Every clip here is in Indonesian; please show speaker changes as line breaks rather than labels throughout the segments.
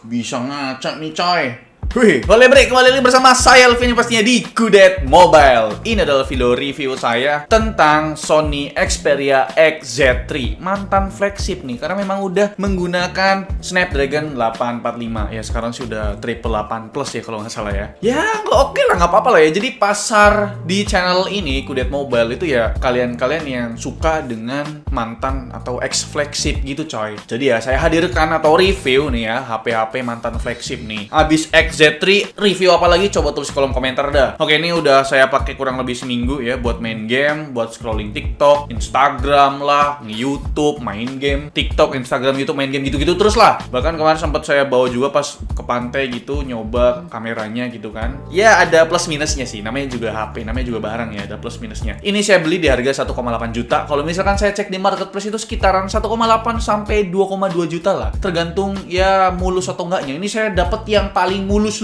Bisa ngaca nih coy. Wih, boleh break kembali lagi bersama saya Elvin pastinya di Kudet Mobile. Ini adalah video review saya tentang Sony Xperia XZ3, mantan flagship nih, karena memang udah menggunakan Snapdragon 845. Ya sekarang sudah 888 plus ya kalau nggak salah ya. Ya oke lah, nggak apa-apa lah ya. Jadi pasar di channel ini Kudet Mobile itu ya kalian-kalian yang suka dengan mantan atau ex flagship gitu coy. Jadi ya saya hadirkan atau review nih ya HP-HP mantan flagship nih. Abis XZ3 review apa lagi coba tulis kolom komentar dah. Oke, ini udah saya pakai kurang lebih seminggu ya buat main game, buat scrolling TikTok, Instagram lah, YouTube, main game, TikTok, Instagram, YouTube, main game gitu-gitu terus lah. Bahkan kemarin sempat saya bawa juga pas ke pantai gitu, nyoba kameranya gitu kan. Ya ada plus minusnya sih, namanya juga HP, namanya juga barang ya, ada plus minusnya. Ini saya beli di harga 1,8 juta. Kalau misalkan saya cek di marketplace itu sekitaran 1,8 sampai 2,2 juta lah. Tergantung ya mulus atau enggaknya. Ini saya dapat yang paling mulus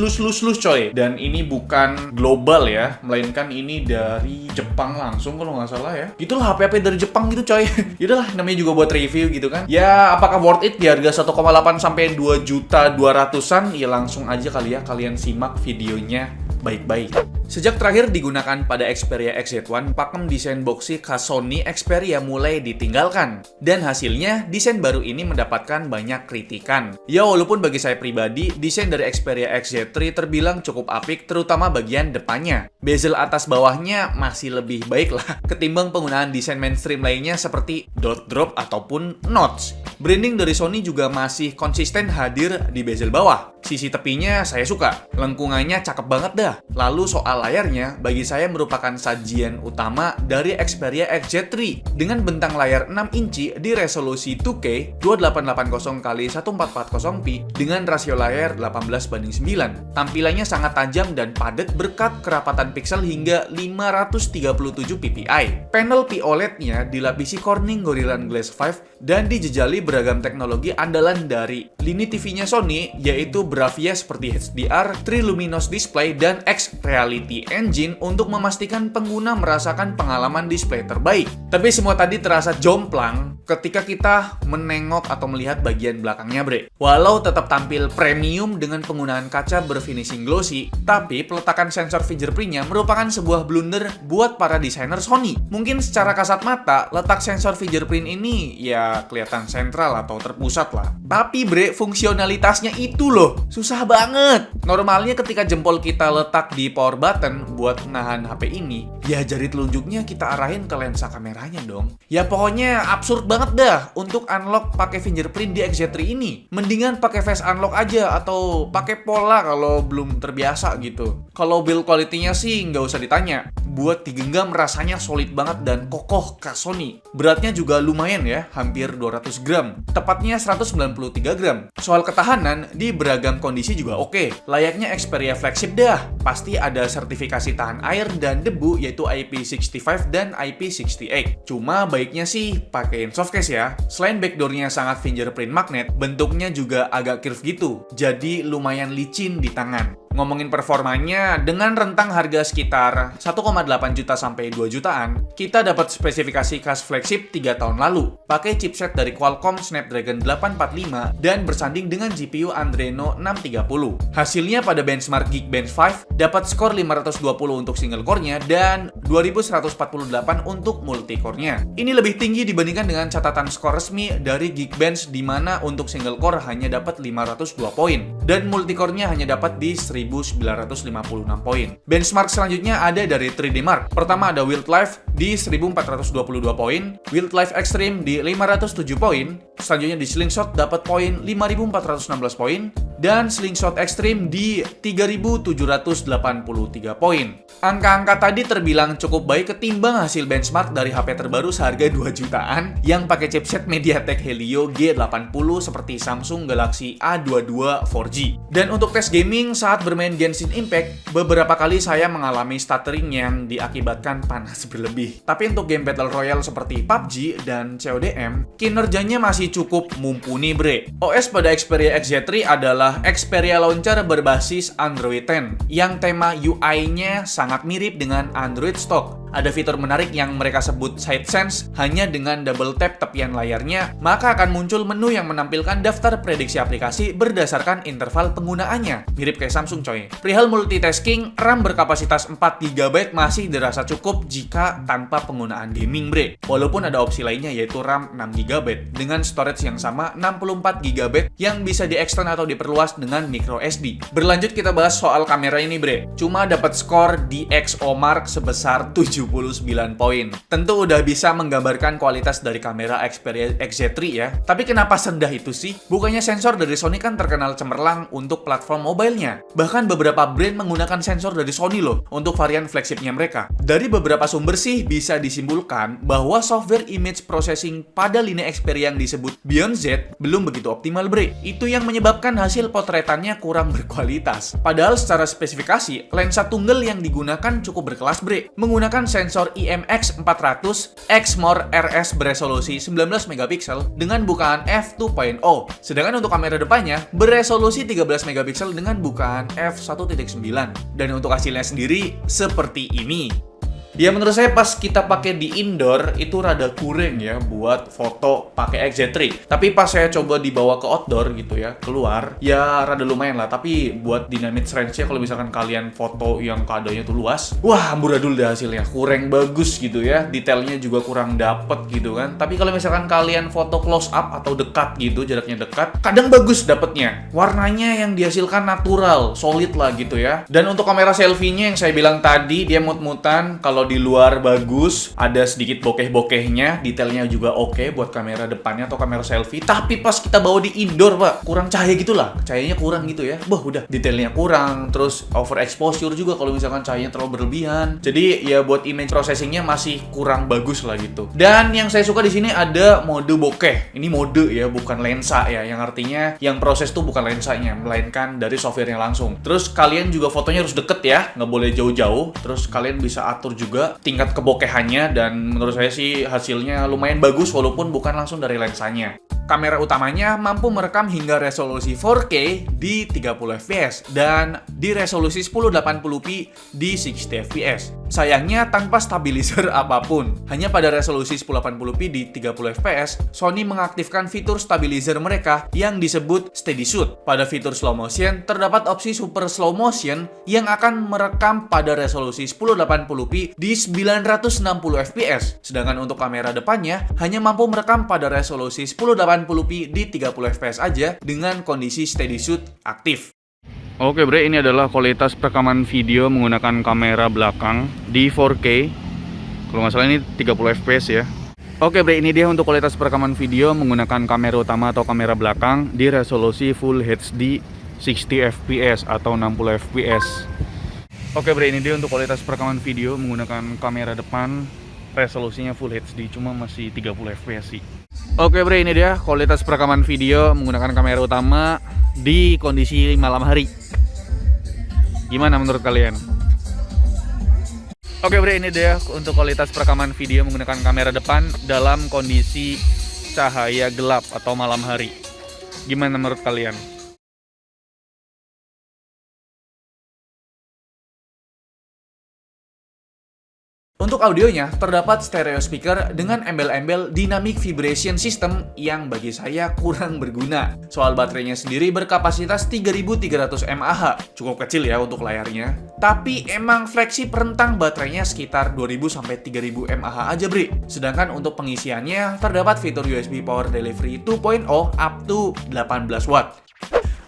coy. Dan ini bukan global ya, melainkan ini dari Jepang langsung kalau nggak salah ya. Itulah HP-HP dari Jepang gitu coy. Yaudahlah, namanya juga buat review gitu kan. Ya apakah worth it di harga 1,8 sampai 2 juta 200-an? Ya langsung aja kali ya kalian simak videonya baik-baik. Sejak terakhir digunakan pada Xperia XZ1, pakem desain boxy khas Sony Xperia mulai ditinggalkan. Dan hasilnya, desain baru ini mendapatkan banyak kritikan. Ya walaupun bagi saya pribadi, desain dari Xperia XZ3 terbilang cukup apik, terutama bagian depannya. Bezel atas bawahnya masih lebih baik lah, ketimbang penggunaan desain mainstream lainnya seperti dot drop ataupun notch. Branding dari Sony juga masih konsisten hadir di bezel bawah. Sisi tepinya saya suka, lengkungannya cakep banget dah. Lalu soal layarnya, bagi saya merupakan sajian utama dari Xperia XZ3 dengan bentang layar 6 inci di resolusi 2K 2880x1440p dengan rasio layar 18:9. Tampilannya sangat tajam dan padat berkat kerapatan piksel hingga 537 ppi. Panel POLED-nya dilapisi Corning Gorilla Glass 5 dan dijejali beragam teknologi andalan dari lini TV-nya Sony, yaitu Bravia seperti HDR, Triluminos Display, dan X-Reality Engine untuk memastikan pengguna merasakan pengalaman display terbaik. Tapi semua tadi terasa jomplang ketika kita menengok atau melihat bagian belakangnya bre. Walau tetap tampil premium dengan penggunaan kaca berfinishing glossy, tapi peletakan sensor fingerprint-nya merupakan sebuah blunder buat para desainer Sony. Mungkin secara kasat mata, letak sensor fingerprint ini ya kelihatan sentral atau terpusat lah. Tapi bre, fungsionalitasnya itu loh, susah banget. Normalnya ketika jempol kita letak di power button buat nahan HP ini, ya jari telunjuknya kita arahin ke lensa kameranya dong. Ya pokoknya absurd banget dah untuk unlock pakai fingerprint di XZ3 ini. Mendingan pakai face unlock aja atau pakai pola kalau belum terbiasa gitu. Kalau build quality-nya sih nggak usah ditanya. Buat digenggam rasanya solid banget dan kokoh khas Sony. Beratnya juga lumayan ya, hampir 200 gram. Tepatnya 193 gram. Soal ketahanan, di beragam kondisi juga oke. Layaknya Xperia flagship dah. Pasti ada sertifikasi tahan air dan debu yaitu IP65 dan IP68. Cuma baiknya sih pakein softcase ya. Selain backdoor-nya sangat fingerprint magnet, bentuknya juga agak curve gitu. Jadi lumayan licin di tangan. Ngomongin performanya, dengan rentang harga sekitar 1,8 juta sampai 2 jutaan, kita dapat spesifikasi khas flagship 3 tahun lalu. Pakai chipset dari Qualcomm Snapdragon 845 dan bersanding dengan GPU Adreno 630. Hasilnya pada benchmark Geekbench 5 dapat skor 520 untuk single core-nya dan 2148 untuk multi core-nya. Ini lebih tinggi dibandingkan dengan catatan skor resmi dari Geekbench di mana untuk single core hanya dapat 502 poin dan multi core-nya hanya dapat di 1956 poin. Benchmark selanjutnya ada dari 3D Mark. Pertama ada Wildlife di 1422 poin, Wildlife Extreme di 507 poin, selanjutnya di Slingshot dapat poin 5416 poin, dan Slingshot Extreme di 3783 poin. Angka-angka tadi terbilang cukup baik ketimbang hasil benchmark dari HP terbaru seharga 2 jutaan yang pakai chipset MediaTek Helio G80 seperti Samsung Galaxy A22 4G. Dan untuk tes gaming saat bermain Genshin Impact, beberapa kali saya mengalami stuttering yang diakibatkan panas berlebih. Tapi untuk game Battle Royale seperti PUBG dan CODM, kinerjanya masih cukup mumpuni bre. OS pada Xperia XZ3 adalah Xperia Launcher berbasis Android 10, yang tema UI-nya sangat mirip dengan Android stock. Ada fitur menarik yang mereka sebut Side Sense. Hanya dengan double tap tepian layarnya, maka akan muncul menu yang menampilkan daftar prediksi aplikasi berdasarkan interval penggunaannya. Mirip kayak Samsung coy. Perihal multitasking, RAM berkapasitas 4GB masih dirasa cukup jika tanpa penggunaan gaming, bre. Walaupun ada opsi lainnya yaitu RAM 6GB dengan storage yang sama 64GB yang bisa diekstern atau diperluas dengan micro SD. Berlanjut kita bahas soal kamera ini, bre. Cuma dapat skor di DxOMark sebesar 79 poin. Tentu udah bisa menggambarkan kualitas dari kamera Xperia XZ3 ya. Tapi kenapa serendah itu sih? Bukannya sensor dari Sony kan terkenal cemerlang untuk platform mobile-nya. Bahkan beberapa brand menggunakan sensor dari Sony loh untuk varian flagship-nya mereka. Dari beberapa sumber sih bisa disimpulkan bahwa software image processing pada lini Xperia yang disebut Beyond Z belum begitu optimal, bre. Itu yang menyebabkan hasil potretannya kurang berkualitas. Padahal secara spesifikasi, lensa tunggal yang digunakan cukup berkelas, bre. Menggunakan sensor IMX400 Exmor RS beresolusi 19MP dengan bukaan f2.0. Sedangkan untuk kamera depannya beresolusi 13MP dengan bukaan f1.9. Dan untuk hasilnya sendiri seperti ini. Ya menurut saya pas kita pakai di indoor itu rada kurang ya buat foto pakai XZ3. Tapi pas saya coba dibawa ke outdoor gitu ya, keluar, ya rada lumayan lah. Tapi buat dynamic range-nya kalau misalkan kalian foto yang kadonya tuh luas, wah amburadul deh hasilnya. Kurang bagus gitu ya, detailnya juga kurang dapet gitu kan. Tapi kalau misalkan kalian foto close up atau dekat gitu, jaraknya dekat, kadang bagus dapetnya. Warnanya yang dihasilkan natural, solid lah gitu ya. Dan untuk kamera selfie-nya yang saya bilang tadi, dia mut-mutan. Kalau di luar bagus, ada sedikit bokeh-bokehnya, detailnya juga oke buat kamera depannya atau kamera selfie. Tapi pas kita bawa di indoor, pak, kurang cahaya gitulah, cahayanya kurang gitu ya. Udah detailnya kurang, terus overexposure juga kalau misalkan cahayanya terlalu berlebihan. Jadi ya buat image processingnya masih kurang bagus lah gitu. Dan yang saya suka di sini ada mode bokeh. Ini mode ya, bukan lensa ya, yang artinya yang proses tuh bukan lensanya, melainkan dari softwarenya langsung. Terus kalian juga fotonya harus deket ya, nggak boleh jauh-jauh. Terus kalian bisa atur juga tingkat kebokehannya, dan menurut saya sih hasilnya lumayan bagus walaupun bukan langsung dari lensanya. Kamera utamanya mampu merekam hingga resolusi 4K di 30fps dan di resolusi 1080p di 60fps. Sayangnya tanpa stabilizer apapun. Hanya pada resolusi 1080p di 30fps, Sony mengaktifkan fitur stabilizer mereka yang disebut Steady Shoot. Pada fitur slow motion, terdapat opsi super slow motion yang akan merekam pada resolusi 1080p di 960fps. Sedangkan untuk kamera depannya hanya mampu merekam pada resolusi 1080p di 30fps aja dengan kondisi Steady Shoot aktif. Oke bre, ini adalah kualitas perekaman video menggunakan kamera belakang di 4K. Kalau nggak salah ini 30fps ya. Oke bre, ini dia untuk kualitas perekaman video menggunakan kamera utama atau kamera belakang di resolusi Full HD 60fps atau 60fps. Oke bre, ini dia untuk kualitas perekaman video menggunakan kamera depan, resolusinya Full HD, cuma masih 30fps sih. Oke bre, ini dia kualitas perekaman video menggunakan kamera utama di kondisi malam hari. Gimana menurut kalian? Oke bre, ini dia untuk kualitas perekaman video menggunakan kamera depan dalam kondisi cahaya gelap atau malam hari. Gimana menurut kalian? Untuk audionya, terdapat stereo speaker dengan embel-embel dynamic vibration system yang bagi saya kurang berguna. Soal baterainya sendiri berkapasitas 3300 mAh, cukup kecil ya untuk layarnya. Tapi emang flagship rentang baterainya sekitar 2000-3000 mAh aja bre. Sedangkan untuk pengisiannya, terdapat fitur USB Power Delivery 2.0 up to 18 watt.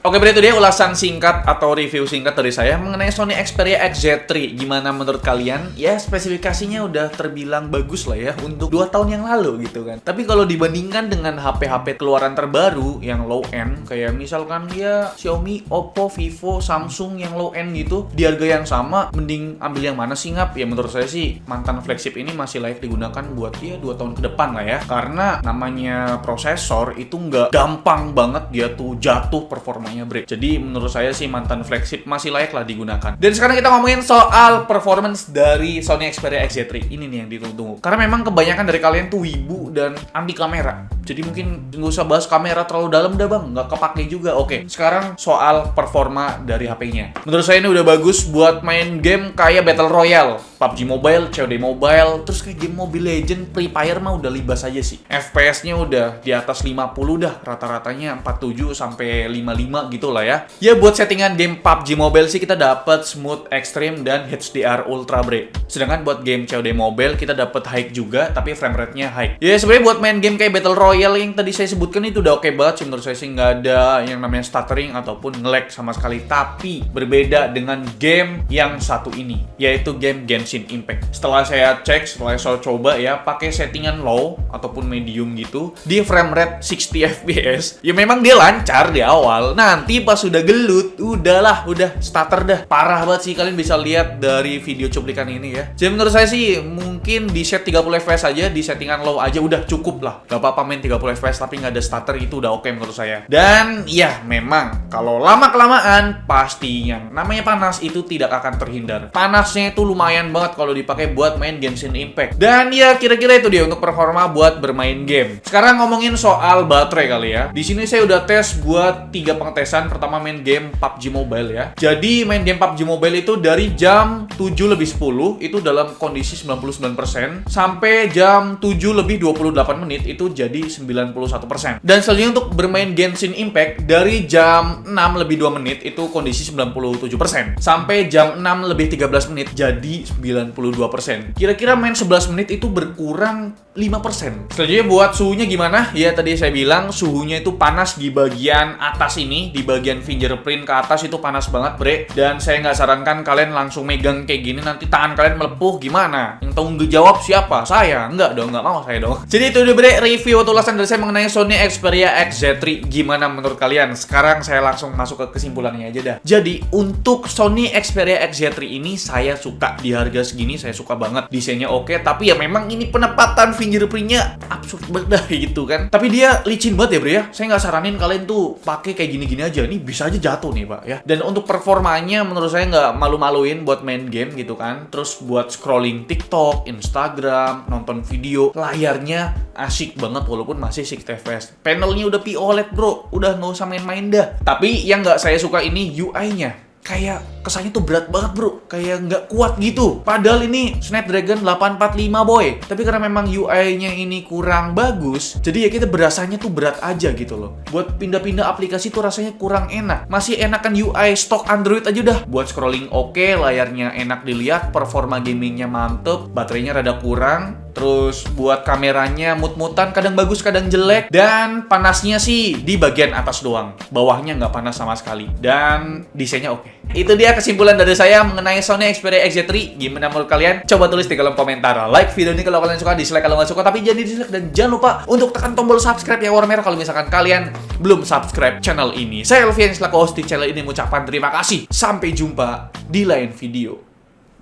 Oke, berarti itu dia ulasan singkat atau review singkat dari saya mengenai Sony Xperia XZ3. Gimana menurut kalian? Ya, spesifikasinya udah terbilang bagus lah ya untuk 2 tahun yang lalu gitu kan. Tapi kalau dibandingkan dengan HP-HP keluaran terbaru yang low end, kayak misalkan ya Xiaomi, Oppo, Vivo, Samsung yang low end gitu, di harga yang sama, mending ambil yang mana sih ngap? Ya menurut saya sih mantan flagship ini masih layak digunakan buat ya 2 tahun ke depan lah ya. Karena namanya prosesor itu nggak gampang banget dia tuh jatuh performanya bre. Jadi menurut saya sih mantan flagship masih layak lah digunakan. Dan sekarang kita ngomongin soal performance dari Sony Xperia XZ3. Ini nih yang ditunggu-tunggu. Karena memang kebanyakan dari kalian tuh wibu dan anti kamera. Jadi mungkin nggak usah bahas kamera terlalu dalam dah bang, nggak kepake juga. Oke, sekarang soal performa dari HP-nya. Menurut saya ini udah bagus buat main game kayak Battle Royale, PUBG Mobile, COD Mobile, terus kayak game Mobile Legends, Free Fire mah udah libas aja sih. FPS-nya udah di atas 50 dah, rata-ratanya 47 sampai 55 gitu lah ya. Ya buat settingan game PUBG Mobile sih kita dapat smooth extreme dan HDR ultra bre. Sedangkan buat game COD Mobile kita dapat high juga, tapi frame rate-nya high. Ya sebenarnya buat main game kayak Battle Royale yang tadi saya sebutkan itu udah oke banget sih menurut saya sih, nggak ada yang namanya stuttering ataupun nge-lag sama sekali. Tapi berbeda dengan game yang satu ini, yaitu game Genshin Impact. Setelah saya cek, setelah saya coba ya pakai settingan low ataupun medium gitu, di frame rate 60 fps, ya memang dia lancar di awal. Nanti pas udah gelut, udah stutter dah. Parah banget sih, kalian bisa lihat dari video cuplikan ini ya. Jadi menurut saya sih mungkin di set 30 fps aja, di settingan low aja udah cukup lah. Gak apa-apa main 30 fps tapi nggak ada stutter, itu udah oke menurut saya. Dan ya memang kalau lama-kelamaan pasti yang namanya panas itu tidak akan terhindar. Panasnya itu lumayan banget kalau dipakai buat main Genshin Impact. Dan ya kira-kira itu dia untuk performa buat bermain game. Sekarang ngomongin soal baterai kali ya. Di sini saya udah tes buat 3 pengetesan. Pertama main game PUBG Mobile ya. Jadi main game PUBG Mobile itu dari jam 7:10 itu dalam kondisi 99% sampai jam 7:28 menit itu jadi 91%. Dan selanjutnya untuk bermain Genshin Impact dari jam 6:02 menit itu kondisi 97% sampai jam 6:13 menit jadi 92%. Kira-kira main 11 menit itu berkurang 5%. Selanjutnya buat suhunya gimana? Ya tadi saya bilang suhunya itu panas di bagian atas ini, di bagian fingerprint ke atas itu panas banget bre. Dan saya nggak sarankan kalian langsung megang kayak gini, nanti tangan kalian melepuh gimana? Yang tanggung jawab siapa? Saya? Enggak dong, nggak mau saya dong. Jadi itu udah bre review atau ulasan dari saya mengenai Sony Xperia XZ3. Gimana menurut kalian? Sekarang saya langsung masuk ke kesimpulannya aja dah. Jadi untuk Sony Xperia XZ3 ini saya suka, di harga segini saya suka banget. Desainnya oke, tapi ya memang ini penempatan fingerprintnya absurd banget dah gitu kan. Tapi dia licin banget ya bre ya. Saya nggak saranin kalian tuh pakai kayak gini-gini aja. Nih bisa aja jatuh nih pak ya. Dan untuk performanya menurut saya nggak malu-maluin buat main game gitu kan. Terus buat scrolling TikTok, Instagram, nonton video, layarnya asik banget walaupun masih 60 fps. Panelnya udah POLED bro, udah nggak usah main-main dah. Tapi yang nggak saya suka ini UI-nya. Kayak kesannya tuh berat banget bro, kayak nggak kuat gitu. Padahal ini Snapdragon 845 boy. Tapi karena memang UI-nya ini kurang bagus, jadi ya kita berasanya tuh berat aja gitu loh. Buat pindah-pindah aplikasi tuh rasanya kurang enak. Masih enakan UI stok Android aja dah. Buat scrolling oke, layarnya enak dilihat, performa gamingnya mantep, baterainya rada kurang. Terus buat kameranya mut-mutan, kadang bagus kadang jelek. Dan panasnya sih di bagian atas doang, bawahnya nggak panas sama sekali. Dan desainnya oke. Itu dia kesimpulan dari saya mengenai Sony Xperia XZ3. Gimana menurut kalian? Coba tulis di kolom komentar. Like video ini kalau kalian suka, dislike kalau nggak suka. Tapi jangan dislike dan jangan lupa untuk tekan tombol subscribe ya warna merah kalau misalkan kalian belum subscribe channel ini. Saya Elvian selaku host di channel ini mengucapkan terima kasih. Sampai jumpa di lain video.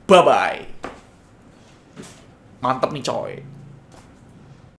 Bye-bye. Mantap nih coy.